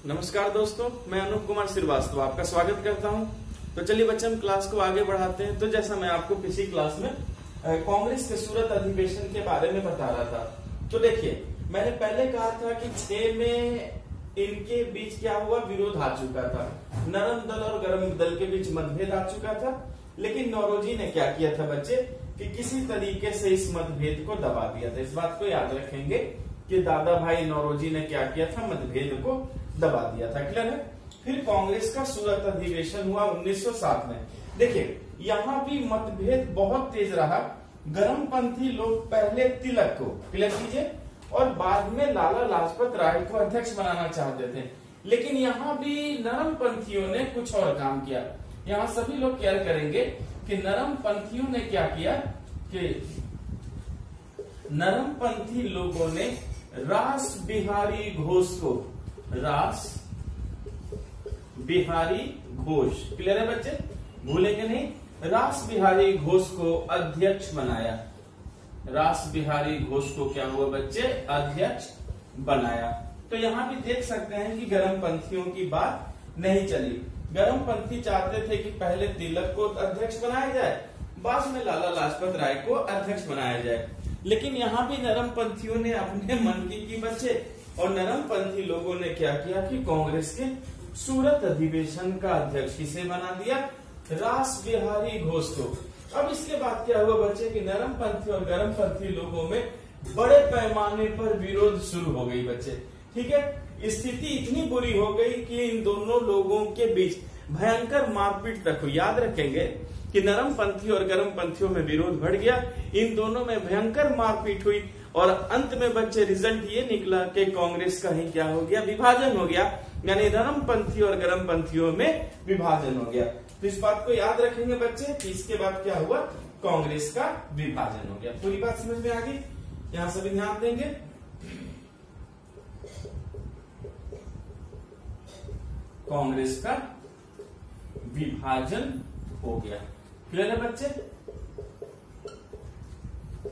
नमस्कार दोस्तों, मैं अनूप कुमार श्रीवास्तव आपका स्वागत करता हूं। तो चलिए बच्चे, हम क्लास को आगे बढ़ाते हैं। तो जैसा मैं आपको पिछली क्लास में कांग्रेस के सूरत अधिवेशन के बारे में बता रहा था, तो देखिए मैंने पहले कहा था कि 6 में इनके बीच क्या हुआ, विरोध आ चुका था। नरम दल और गरम दल के बीच मतभेद आ चुका था। लेकिन नौरोजी ने क्या किया था बच्चे, कि किसी तरीके से इस मतभेद को दबा दिया था। इस बात को याद रखेंगे कि दादा भाई नौरोजी ने क्या किया था, मतभेद को दबा दिया था। क्लियर है। फिर कांग्रेस का सूरत अधिवेशन हुआ 1907 में। देखिए यहाँ भी मतभेद बहुत तेज रहा। गरमपंथी लोग पहले तिलक को, क्लियर कीजिए, और बाद में लाला लाजपत राय को अध्यक्ष बनाना चाहते थे। लेकिन यहाँ भी नरम पंथियों ने कुछ और काम किया। यहाँ सभी लोग केयर करेंगे कि नरम पंथियों ने क्या किया, कि नरम पंथी लोगों ने रास बिहारी घोष को, रास बिहारी घोष, क्लियर है बच्चे, भूलेंगे नहीं, रास बिहारी घोष को अध्यक्ष बनाया। रास बिहारी घोष को क्या हुआ बच्चे, अध्यक्ष बनाया। तो यहां भी देख सकते हैं कि गरमपंथियों की बात नहीं चली। गरमपंथी चाहते थे कि पहले तिलक को अध्यक्ष बनाया जाए, बाद में लाला लाजपत राय को अध्यक्ष बनाया जाए। लेकिन यहाँ भी नरम पंथियों ने अपने मन की बच्चे, और नरम पंथी लोगों ने क्या किया कि कांग्रेस के सूरत अधिवेशन का अध्यक्ष किसे बना दिया, रास बिहारी घोष को। अब इसके बाद क्या हुआ बच्चे, कि नरम पंथी और गरम पंथी लोगों में बड़े पैमाने पर विरोध शुरू हो गई बच्चे। ठीक है, स्थिति इतनी बुरी हो गई कि इन दोनों लोगों के बीच भयंकर मारपीट तक हुई। याद रखेंगे कि नरम पंथी और गरम पंथियों में विरोध बढ़ गया, इन दोनों में भयंकर मारपीट हुई, और अंत में बच्चे रिजल्ट ये निकला कि कांग्रेस का ही क्या हो गया, विभाजन हो गया। यानी नरम पंथी और गरम पंथियों में विभाजन हो गया। तो इस बात को याद रखेंगे बच्चे कि इसके बाद क्या हुआ, कांग्रेस का विभाजन हो गया। पूरी बात समझ में आ गई, यहां सभी ध्यान देंगे। कांग्रेस का विभाजन हो गया। क्लियर है बच्चे,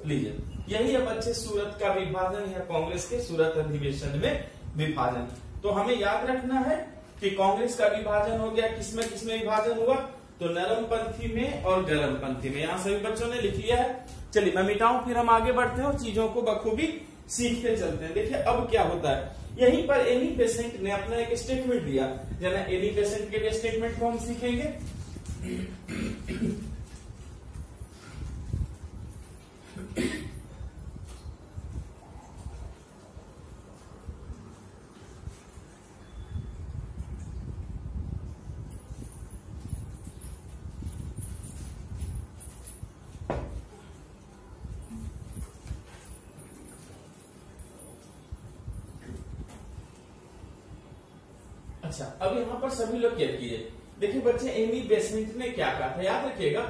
लीजिए यही है बच्चे सूरत का विभाजन, या कांग्रेस के सूरत अधिवेशन में विभाजन। तो हमें याद रखना है कि कांग्रेस का विभाजन हो गया। किसमें किसमें विभाजन हुआ, तो नरम पंथी में और गरम पंथी में। यहां सभी बच्चों ने लिख लिया है। चलिए मैं मिटाऊं, फिर हम आगे बढ़ते हैं और चीजों को बखूबी सीखते चलते हैं। देखिए अब क्या होता है, यहीं पर एनी बेसेंट ने अपना एक स्टेटमेंट दिया। जना एनी बेसेंट के स्टेटमेंट को हम सीखेंगे। अच्छा, अब यहाँ पर सभी लोग केयर कीजिए। देखिए बच्चे, एनी बेसेंट ने क्या कहा था, याद रखिएगा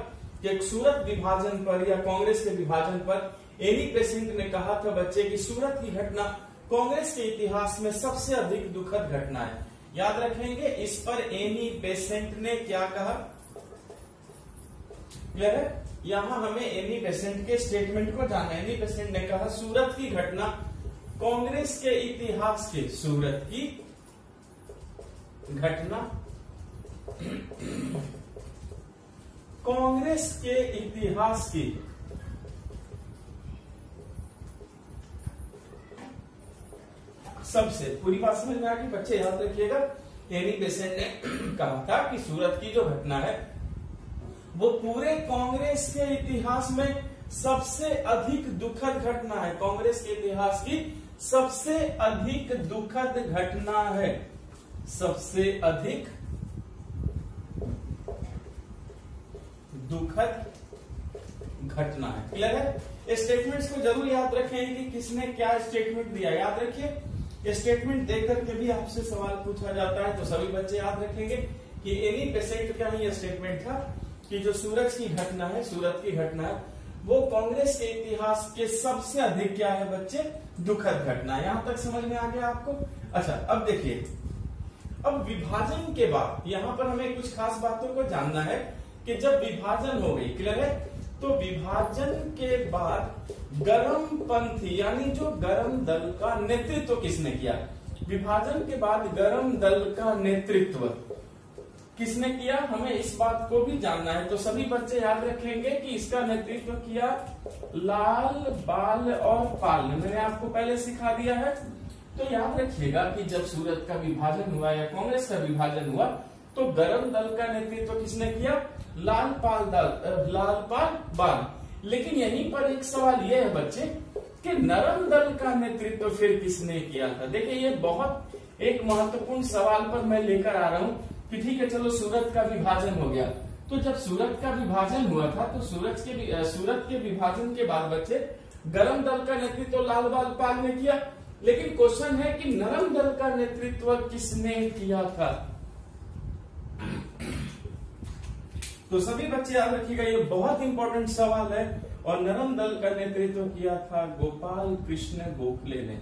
कि सूरत विभाजन पर या कांग्रेस के विभाजन पर एनी बेसेंट ने कहा था बच्चे कि सूरत की घटना कांग्रेस के इतिहास में सबसे अधिक दुखद घटना है। याद रखेंगे, इस पर एनी बेसेंट ने क्या कहा, क्लियर है। यहां हमें एनी बेसेंट के स्टेटमेंट को जानना है। एनी बेसेंट ने कहा सूरत की घटना कांग्रेस के इतिहास के, सूरत की घटना कांग्रेस के इतिहास की सबसे, पूरी बात समझ में आ गई बच्चे, याद रखिएगा। एनी बेसेंट ने कहा था कि सूरत की जो घटना है वो पूरे कांग्रेस के इतिहास में सबसे अधिक दुखद घटना है। कांग्रेस के इतिहास की सबसे अधिक दुखद घटना है, सबसे अधिक दुखद घटना है। क्लियर है। स्टेटमेंट्स को जरूर याद रखें कि किसने क्या स्टेटमेंट दिया। याद रखिए, स्टेटमेंट देख करके भी आपसे सवाल पूछा जाता है, तो सभी बच्चे याद रखेंगे कि एनी बेसेंट का ही स्टेटमेंट था कि जो सूरत की घटना है, सूरत की घटना है वो कांग्रेस के इतिहास के सबसे अधिक क्या है बच्चे, दुखद घटना। यहां तक समझ में आ गया आपको। अच्छा अब देखिए, अब विभाजन के बाद यहां पर हमें कुछ खास बातों को जानना है कि जब विभाजन हो गई, क्लियर है, तो विभाजन के बाद गरम पंथी यानी जो गरम दल का नेतृत्व किसने किया, विभाजन के बाद गरम दल का नेतृत्व किसने किया, हमें इस बात को भी जानना है। तो सभी बच्चे याद रखेंगे कि इसका नेतृत्व किया लाल, बाल और पाल ने। मैंने आपको पहले सिखा दिया है। तो याद रखिएगा कि जब सूरत का विभाजन हुआ या कांग्रेस का विभाजन हुआ तो गरम दल का नेतृत्व किसने किया, लाल पाल बाल। लेकिन यहीं पर एक सवाल यह है बच्चे कि नरम दल का नेतृत्व फिर किसने किया था। देखिए ये बहुत एक महत्वपूर्ण सवाल पर मैं लेकर आ रहा हूं कि ठीक है चलो सूरत का विभाजन हो गया। तो जब सूरत का विभाजन हुआ था तो सूरत के विभाजन के बाद बच्चे गरम दल का नेतृत्व लाल बाल पाल ने किया। लेकिन क्वेश्चन है कि नरम दल का नेतृत्व किसने किया था। तो सभी बच्चे याद रखिएगा ये बहुत इंपॉर्टेंट सवाल है। और नरम दल का नेतृत्व किया था गोपाल कृष्ण गोखले ने।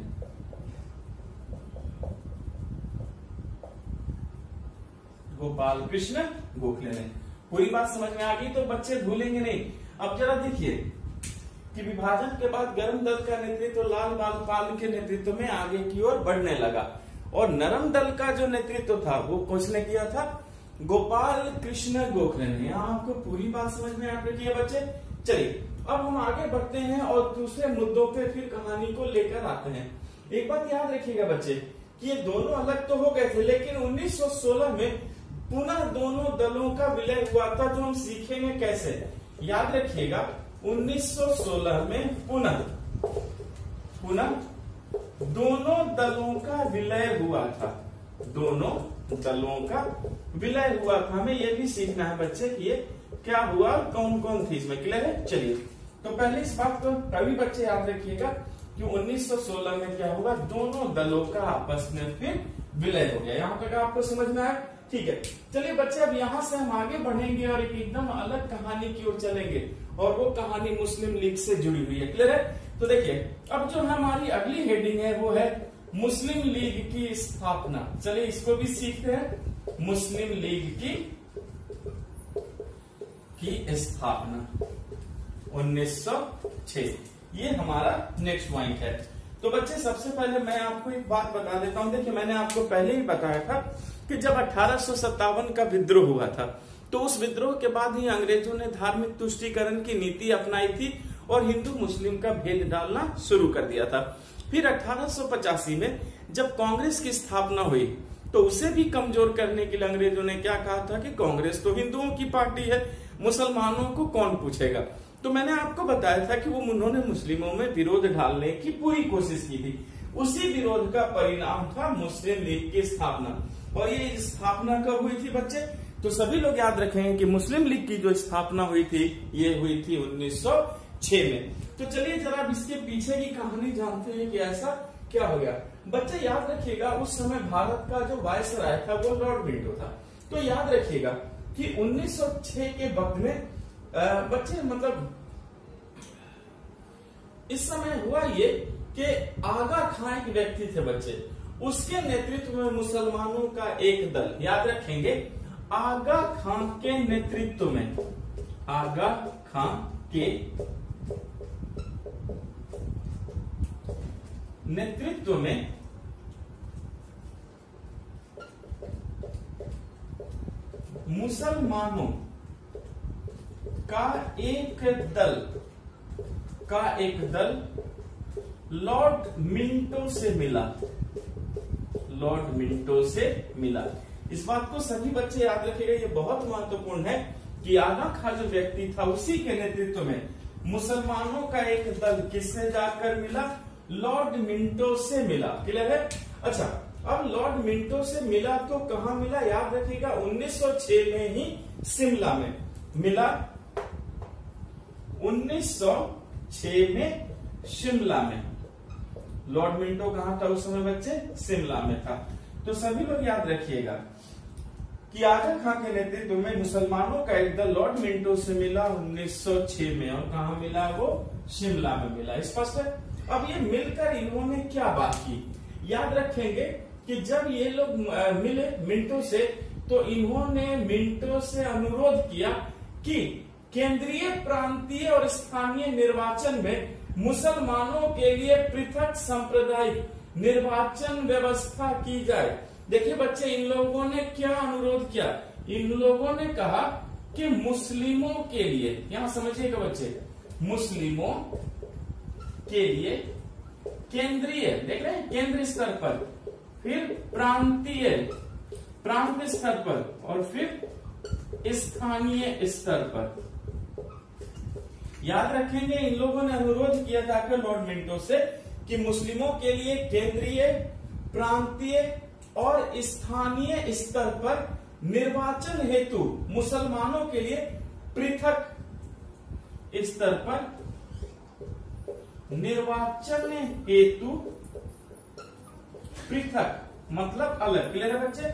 गोपाल कृष्ण गोखले ने। पूरी बात समझ में आ गई तो बच्चे भूलेंगे नहीं। अब जरा देखिए कि विभाजन के बाद गरम दल का नेतृत्व लाल बाल पाल के नेतृत्व में आगे की ओर बढ़ने लगा और नरम दल का जो नेतृत्व था वो किसने किया था, गोपाल कृष्ण गोखले ने। यहाँ आपको पूरी बात समझ में आ रही है बच्चे। चलिए अब हम आगे बढ़ते हैं और दूसरे मुद्दों पे फिर कहानी को लेकर आते हैं। एक बात याद रखिएगा बच्चे कि ये दोनों अलग तो हो गए थे लेकिन 1916 में पुनः दोनों दलों का विलय हुआ था, जो हम सीखेंगे कैसे। याद रखिएगा 1916 में पुनः दोनों दलों का विलय हुआ था। दोनों दलों का विलय हुआ था। हमें यह भी सीखना है बच्चे कि ये क्या हुआ, कौन कौन थी इसमें। क्लियर है। चलिए तो पहले इस बात को सभी बच्चे याद रखिएगा कि 1916 में क्या हुआ, दोनों दलों का आपस में फिर विलय हो गया। यहाँ तक आपको समझ में आया। ठीक है चलिए बच्चे अब यहाँ से हम आगे बढ़ेंगे और एक एकदम अलग कहानी की ओर चलेंगे और वो कहानी मुस्लिम लीग से जुड़ी हुई है। क्लियर है। तो देखिए अब जो हमारी अगली हेडिंग है वो है मुस्लिम लीग की स्थापना। चलिए इसको भी सीखते हैं। मुस्लिम लीग की स्थापना 1906, ये हमारा नेक्स्ट पॉइंट है। तो बच्चे सबसे पहले मैं आपको एक बात बता देता हूं। देखिए मैंने आपको पहले ही बताया था कि जब 1857 का विद्रोह हुआ था तो उस विद्रोह के बाद ही अंग्रेजों ने धार्मिक तुष्टीकरण की नीति अपनाई थी और हिंदू मुस्लिम का भेद डालना शुरू कर दिया था। फिर 1885 में जब कांग्रेस की स्थापना हुई तो उसे भी कमजोर करने के लिए अंग्रेजों ने क्या कहा था कि कांग्रेस तो हिंदुओं की पार्टी है, मुसलमानों को कौन पूछेगा। तो मैंने आपको बताया था कि वो उन्होंने मुस्लिमों में विरोध डालने की पूरी कोशिश की थी। उसी विरोध का परिणाम था मुस्लिम लीग की स्थापना। और ये स्थापना कब हुई थी बच्चे, तो सभी लोग याद रखेंगे कि मुस्लिम लीग की जो स्थापना हुई थी ये हुई थी 1906 में। तो चलिए जरा इसके पीछे की कहानी जानते हैं कि ऐसा क्या हो गया। बच्चे याद रखिएगा उस समय भारत का जो वायसराय था वो लॉर्ड मिंटो था। तो याद रखिएगा कि 1906 के वक्त में बच्चे मतलब इस समय हुआ ये कि आगा खां एक व्यक्ति थे बच्चे, उसके नेतृत्व में मुसलमानों का एक दल, याद रखेंगे आगा खां के नेतृत्व में, आगा खां के नेतृत्व में मुसलमानों का एक दल लॉर्ड मिंटो से मिला। लॉर्ड मिंटो से मिला। इस बात को सभी बच्चे याद रखेगा, ये बहुत महत्वपूर्ण है कि आगा खां जो व्यक्ति था उसी के नेतृत्व में मुसलमानों का एक दल किससे जाकर मिला, लॉर्ड मिंटो से मिला। क्लियर है। अच्छा अब लॉर्ड मिंटो से मिला तो कहां मिला, याद रखिएगा 1906 में ही शिमला में मिला। 1906 में शिमला में लॉर्ड मिंटो कहां था उस समय बच्चे, शिमला में था। तो सभी लोग याद रखिएगा कि आगा खां के नेतृत्व में मुसलमानों का एक दल लॉर्ड मिंटो से मिला 1906 में, और कहा मिला, वो शिमला में मिला। स्पष्ट है। अब ये मिलकर इन्होंने क्या बात की, याद रखेंगे कि जब ये लोग मिले मिंटो से तो इन्होंने मिंटो से अनुरोध किया कि केंद्रीय, प्रांतीय और स्थानीय निर्वाचन में मुसलमानों के लिए पृथक सांप्रदायिक निर्वाचन व्यवस्था की जाए। देखिए बच्चे, इन लोगों ने क्या अनुरोध किया? इन लोगों ने कहा कि मुस्लिमों के लिए, यहां समझिएगा बच्चे, मुस्लिमों के लिए केंद्रीय, देख रहे हैं, केंद्रीय स्तर पर, फिर प्रांतीय, प्रांत स्तर पर, और फिर स्थानीय स्तर पर। याद रखेंगे, इन लोगों ने अनुरोध किया था लॉर्ड मिंटो से कि मुस्लिमों के लिए केंद्रीय, प्रांतीय और स्थानीय स्तर पर निर्वाचन हेतु मुसलमानों के लिए पृथक स्तर पर निर्वाचन हेतु पृथक मतलब अलग, क्लियर है बच्चे?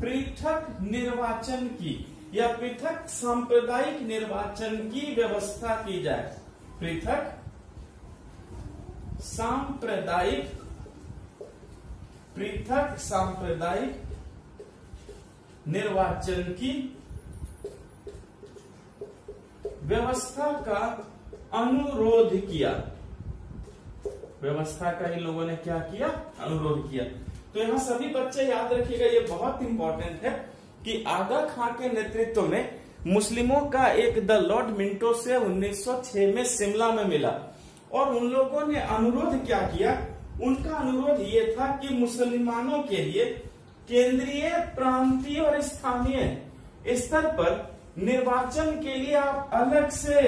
पृथक निर्वाचन की या पृथक सांप्रदायिक निर्वाचन की व्यवस्था की जाए। पृथक सांप्रदायिक, पृथक सांप्रदायिक निर्वाचन की व्यवस्था का अनुरोध किया। व्यवस्था का इन लोगों ने क्या किया? अनुरोध किया। तो यहां सभी बच्चे याद रखिएगा, ये बहुत इंपॉर्टेंट है कि आगा खां के नेतृत्व में मुस्लिमों का एक दल लॉर्ड मिंटो से 1906 में शिमला में मिला और उन लोगों ने अनुरोध क्या किया? उनका अनुरोध ये था कि मुसलमानों के लिए केंद्रीय, प्रांतीय और स्थानीय स्तर पर निर्वाचन के लिए आप अलग से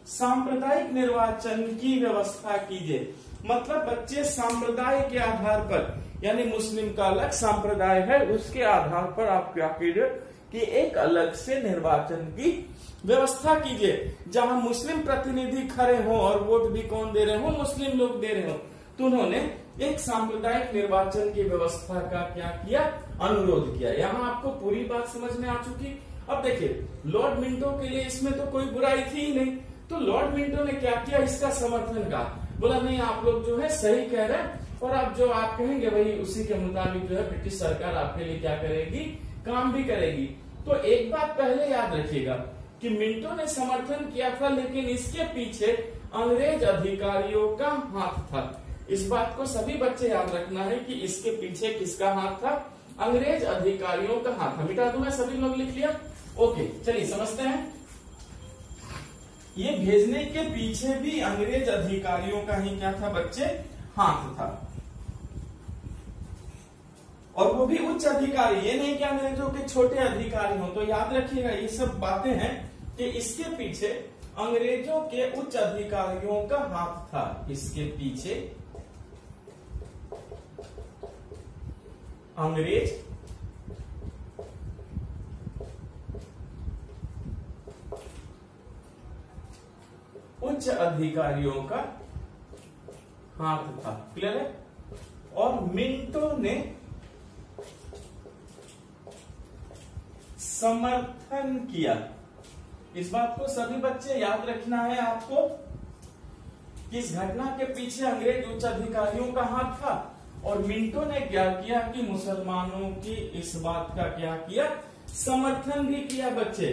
सांप्रदायिक निर्वाचन की व्यवस्था कीजिए। मतलब बच्चे, संप्रदाय के आधार पर, यानी मुस्लिम का अलग संप्रदाय है, उसके आधार पर आप क्या कीजिए कि एक अलग से निर्वाचन की व्यवस्था कीजिए, जहां मुस्लिम प्रतिनिधि खड़े हों और वोट भी कौन दे रहे हो? मुस्लिम लोग दे रहे हो। तो उन्होंने एक सांप्रदायिक निर्वाचन की व्यवस्था का क्या किया? अनुरोध किया। यहाँ आपको पूरी बात समझ में आ चुकी। अब देखिए, लॉर्ड मिंटो के लिए इसमें तो कोई बुराई थी ही नहीं, तो लॉर्ड मिंटो ने क्या किया? इसका समर्थन कहा, बोला नहीं, आप लोग जो है सही कह रहे हैं और आप जो आप कहेंगे भाई उसी के मुताबिक जो है ब्रिटिश सरकार आपके लिए क्या करेगी? काम भी करेगी। तो एक बात पहले याद रखिएगा कि मिंटो ने समर्थन किया था, लेकिन इसके पीछे अंग्रेज अधिकारियों का हाथ था। इस बात को सभी बच्चे याद रखना है कि इसके पीछे किसका हाथ था? अंग्रेज अधिकारियों का हाथ था। मिटा दूं मैं, सभी लोग लिख लिया? ओके, चलिए समझते हैं। ये भेजने के पीछे भी अंग्रेज अधिकारियों का ही क्या था बच्चे? हाथ था। और वो भी उच्च अधिकारी, ये नहीं कि अंग्रेजों के छोटे अधिकारी हो। तो याद रखिएगा, ये सब बातें हैं कि इसके पीछे अंग्रेजों के उच्च अधिकारियों का हाथ था। इसके पीछे अंग्रेज उच्च अधिकारियों का हाथ था, क्लियर है? और मिंटो ने समर्थन किया। इस बात को सभी बच्चे याद रखना है आपको कि इस घटना के पीछे अंग्रेज उच्च अधिकारियों का हाथ था और मिंटो ने क्या किया कि मुसलमानों की इस बात का क्या किया? समर्थन भी किया बच्चे।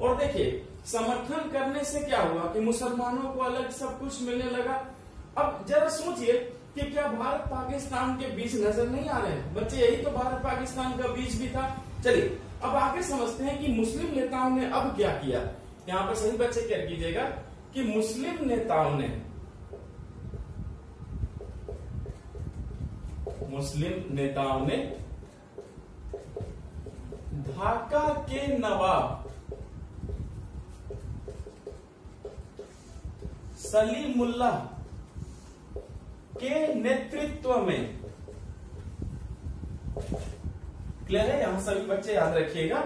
और देखिए, समर्थन करने से क्या हुआ कि मुसलमानों को अलग सब कुछ मिलने लगा। अब जरा सोचिए कि क्या भारत पाकिस्तान के बीच नजर नहीं आ रहे हैं बच्चे? यही तो भारत पाकिस्तान का बीच भी था। चलिए अब आगे समझते हैं कि मुस्लिम नेताओं ने अब क्या किया। यहाँ पर सही बच्चे क्या कीजिएगा कि मुस्लिम नेताओं ने ढाका के नवाब सलीमुल्लाह के नेतृत्व में, क्लियर है? यहां सभी बच्चे याद रखिएगा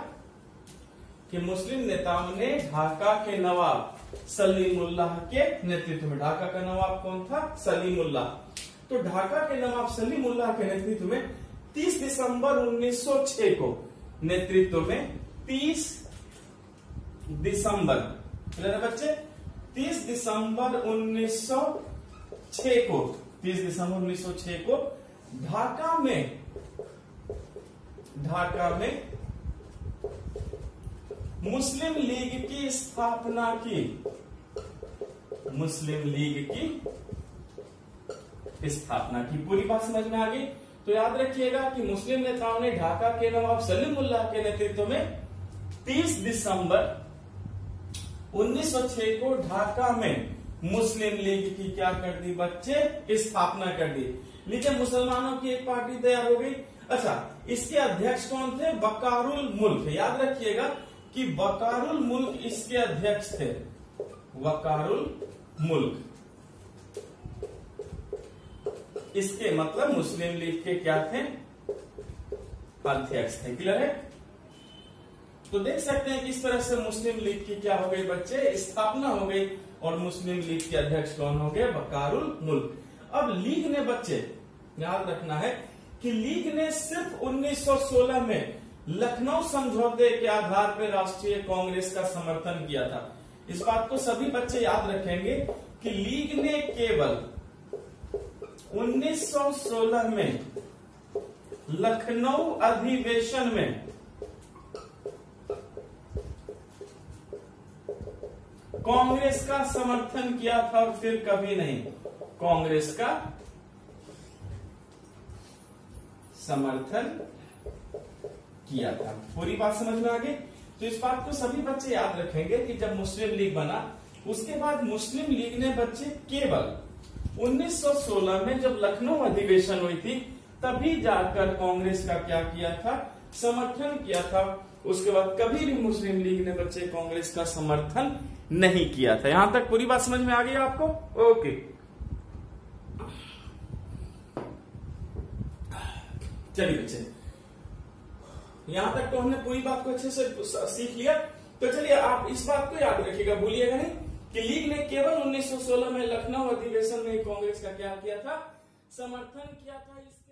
कि मुस्लिम नेताओं ने ढाका के नवाब सलीमुल्लाह के नेतृत्व में, ढाका का नवाब कौन था? सलीमुल्लाह। तो ढाका के नवाब सलीमुल्लाह के नेतृत्व में 30 दिसंबर 1906 को, नेतृत्व में 30 दिसंबर, क्लियर है बच्चे? 30 दिसंबर 1906 को, 30 दिसंबर 1906 को ढाका में मुस्लिम लीग की स्थापना की। मुस्लिम लीग की स्थापना की। पूरी बात समझ में आ गई? तो याद रखिएगा कि मुस्लिम नेताओं ने ढाका के नवाब सलीमुल्लाह के नेतृत्व में 30 दिसंबर 1906 को ढाका में मुस्लिम लीग की क्या कर दी बच्चे? स्थापना कर दी। लीजिए, मुसलमानों की एक पार्टी तैयार हो गई। अच्छा, इसके अध्यक्ष कौन थे? वकारुल मुल्क। याद रखिएगा कि वकारुल मुल्क इसके अध्यक्ष थे। वकारुल मुल्क इसके मतलब मुस्लिम लीग के क्या थे? अध्यक्ष थे। क्लियर है? तो देख सकते हैं किस तरह से मुस्लिम लीग की क्या हो गई बच्चे? स्थापना हो गई। और मुस्लिम लीग के अध्यक्ष कौन हो गए? वकारुल मुल्क। अब लीग ने बच्चे याद रखना है कि लीग ने सिर्फ 1916 में लखनऊ समझौते के आधार पर राष्ट्रीय कांग्रेस का समर्थन किया था। इस बात को सभी बच्चे याद रखेंगे कि लीग ने केवल 1916 में लखनऊ अधिवेशन में कांग्रेस का समर्थन किया था और फिर कभी नहीं कांग्रेस का समर्थन किया था। पूरी बात समझ में आ गई? तो इस बात को सभी बच्चे याद रखेंगे कि जब मुस्लिम लीग बना उसके बाद मुस्लिम लीग ने बच्चे केवल 1916 में जब लखनऊ अधिवेशन हुई थी तभी जाकर कांग्रेस का क्या किया था? समर्थन किया था। उसके बाद कभी भी मुस्लिम लीग ने बच्चे कांग्रेस का समर्थन नहीं किया था। यहां तक पूरी बात समझ में आ गई आपको? ओके, चलिए बच्चे, यहां तक तो हमने पूरी बात को अच्छे से सीख लिया। तो चलिए आप इस बात को याद रखिएगा, भूलिएगा नहीं कि लीग ने केवल 1916 में लखनऊ अधिवेशन में कांग्रेस का क्या किया था? समर्थन किया था। इसके